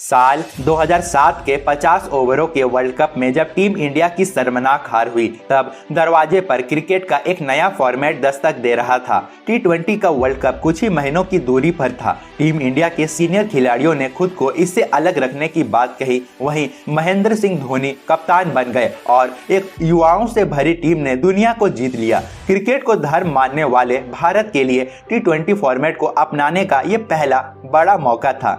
साल 2007 के 50 ओवरों के वर्ल्ड कप में जब टीम इंडिया की शर्मनाक हार हुई, तब दरवाजे पर क्रिकेट का एक नया फॉर्मेट दस्तक दे रहा था। T20 का वर्ल्ड कप कुछ ही महीनों की दूरी पर था। टीम इंडिया के सीनियर खिलाड़ियों ने खुद को इससे अलग रखने की बात कही। वहीं महेंद्र सिंह धोनी कप्तान बन गए और एक युवाओं से भरी टीम ने दुनिया को जीत लिया। क्रिकेट को धर्म मानने वाले भारत के लिए T20 फॉर्मेट को अपनाने का ये पहला बड़ा मौका था।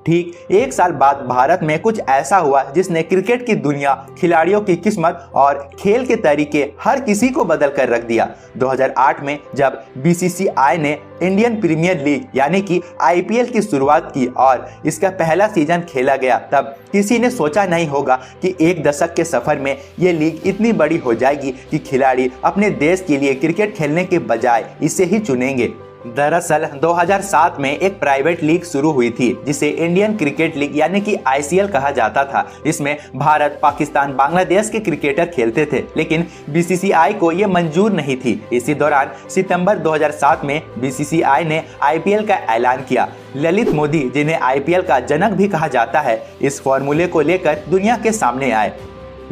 ठीक एक साल बाद भारत में कुछ ऐसा हुआ जिसने क्रिकेट की दुनिया, खिलाड़ियों की किस्मत और खेल के तरीके हर किसी को बदल कर रख दिया। 2008 में जब BCCI ने इंडियन प्रीमियर लीग यानी कि IPL की शुरुआत की और इसका पहला सीजन खेला गया, तब किसी ने सोचा नहीं होगा कि एक दशक के सफर में ये लीग इतनी बड़ी हो जाएगी कि खिलाड़ी अपने देश के लिए क्रिकेट खेलने के बजाय इसे ही चुनेंगे। दरअसल 2007 में एक प्राइवेट लीग शुरू हुई थी जिसे इंडियन क्रिकेट लीग यानी कि ICL कहा जाता था। इसमें भारत, पाकिस्तान, बांग्लादेश के क्रिकेटर खेलते थे, लेकिन BCCI को ये मंजूर नहीं थी। इसी दौरान सितंबर 2007 में BCCI ने IPL का ऐलान किया। ललित मोदी, जिन्हें IPL का जनक भी कहा जाता है, इस फॉर्मूले को लेकर दुनिया के सामने आए।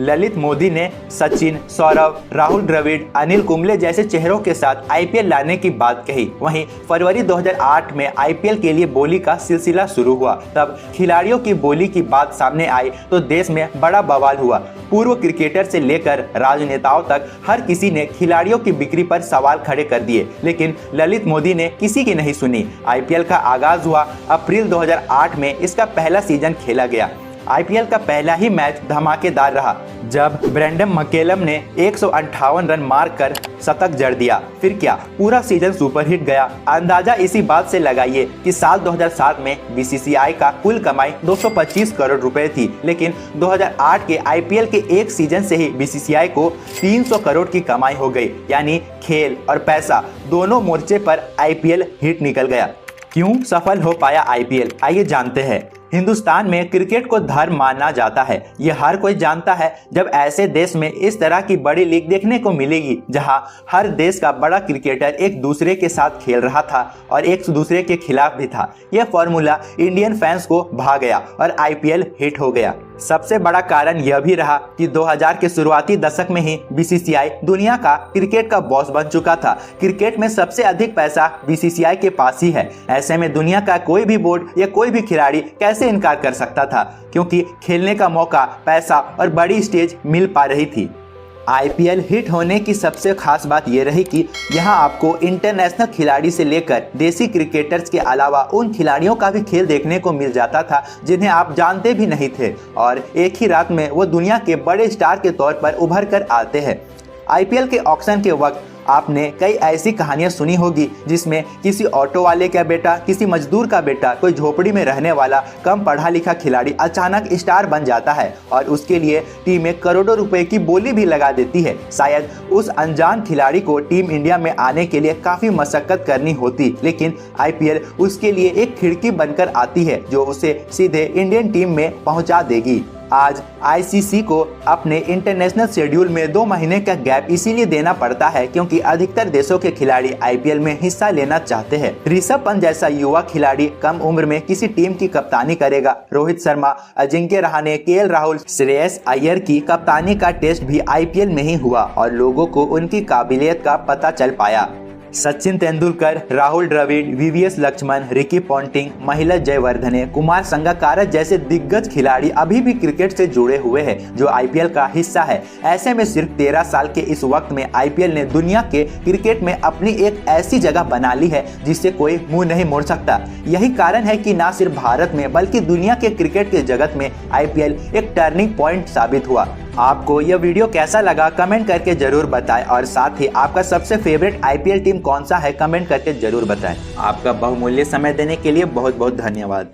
ललित मोदी ने सचिन, सौरव, राहुल द्रविड़, अनिल कुंबले जैसे चेहरों के साथ IPL लाने की बात कही। वहीं फरवरी 2008 में IPL के लिए बोली का सिलसिला शुरू हुआ। तब खिलाड़ियों की बोली की बात सामने आई तो देश में बड़ा बवाल हुआ। पूर्व क्रिकेटर से लेकर राजनेताओं तक हर किसी ने खिलाड़ियों की बिक्री पर सवाल खड़े कर दिए, लेकिन ललित मोदी ने किसी की नहीं सुनी। IPL का आगाज हुआ। अप्रैल 2008 में इसका पहला सीजन खेला गया। IPL का पहला ही मैच धमाकेदार रहा जब ब्रेंडन मक्केलम ने 158 रन मारकर शतक जड़ दिया। फिर क्या, पूरा सीजन सुपरहिट गया। अंदाजा इसी बात से लगाइए कि साल 2007 में BCCI का कुल कमाई 225 करोड़ रुपए थी, लेकिन 2008 के IPL के एक सीजन से ही BCCI को 300 करोड़ की कमाई हो गई। यानी खेल और पैसा दोनों मोर्चे पर IPL हिट निकल गया। क्यों सफल हो पाया IPL, आइए जानते हैं। हिंदुस्तान में क्रिकेट को धर्म माना जाता है, ये हर कोई जानता है। जब ऐसे देश में इस तरह की बड़ी लीग देखने को मिलेगी जहां हर देश का बड़ा क्रिकेटर एक दूसरे के साथ खेल रहा था और एक दूसरे के खिलाफ भी था, यह फॉर्मूला इंडियन फैंस को भा गया और IPL हिट हो गया। सबसे बड़ा कारण यह भी रहा कि 2000 के शुरुआती दशक में ही BCCI दुनिया का क्रिकेट का बॉस बन चुका था। क्रिकेट में सबसे अधिक पैसा BCCI के पास ही है। ऐसे में दुनिया का कोई भी बोर्ड या कोई भी खिलाड़ी कैसे इनकार कर सकता था, क्योंकि खेलने का मौका, पैसा और बड़ी स्टेज मिल पा रही थी। IPL हिट होने की सबसे खास बात यह रही कि यहाँ आपको इंटरनेशनल खिलाड़ी से लेकर देसी क्रिकेटर्स के अलावा उन खिलाड़ियों का भी खेल देखने को मिल जाता था जिन्हें आप जानते भी नहीं थे, और एक ही रात में वो दुनिया के बड़े स्टार के तौर पर उभर कर आते हैं। IPL के ऑक्शन के वक्त आपने कई ऐसी कहानियां सुनी होगी जिसमें किसी ऑटो वाले का बेटा, किसी मजदूर का बेटा, कोई झोपड़ी में रहने वाला कम पढ़ा लिखा खिलाड़ी अचानक स्टार बन जाता है और उसके लिए टीमें करोड़ों रुपए की बोली भी लगा देती है। शायद उस अनजान खिलाड़ी को टीम इंडिया में आने के लिए काफी मशक्कत करनी होती, लेकिन IPL उसके लिए एक खिड़की बनकर आती है जो उसे सीधे इंडियन टीम में पहुंचा देगी। आज ICC को अपने इंटरनेशनल शेड्यूल में 2 महीने का गैप इसीलिए देना पड़ता है क्योंकि अधिकतर देशों के खिलाड़ी IPL में हिस्सा लेना चाहते हैं। ऋषभ पंत जैसा युवा खिलाड़ी कम उम्र में किसी टीम की कप्तानी करेगा। रोहित शर्मा, अजिंक्य रहाणे, KL राहुल, श्रेयस अय्यर की कप्तानी का टेस्ट भी IPL में ही हुआ और लोगों को उनकी काबिलियत का पता चल पाया। Sachin Tendulkar, Rahul Dravid, VVS Laxman, Ricky Ponting, Mahela Jayawardene, Kumar Sangakkara जैसे दिग्गज खिलाड़ी अभी भी क्रिकेट से जुड़े हुए हैं जो IPL का हिस्सा है। ऐसे में सिर्फ 13 साल के इस वक्त में IPL ने दुनिया के क्रिकेट में अपनी एक ऐसी जगह बना ली है जिससे कोई मुंह नहीं मोड़ सकता। यही कारण है कि न सिर्फ भारत में बल्कि दुनिया के क्रिकेट के जगत में IPL एक टर्निंग पॉइंट साबित हुआ। आपको यह वीडियो कैसा लगा कमेंट करके जरूर बताएं, और साथ ही आपका सबसे फेवरेट IPL टीम कौन सा है कमेंट करके जरूर बताएं। आपका बहुमूल्य समय देने के लिए बहुत बहुत धन्यवाद।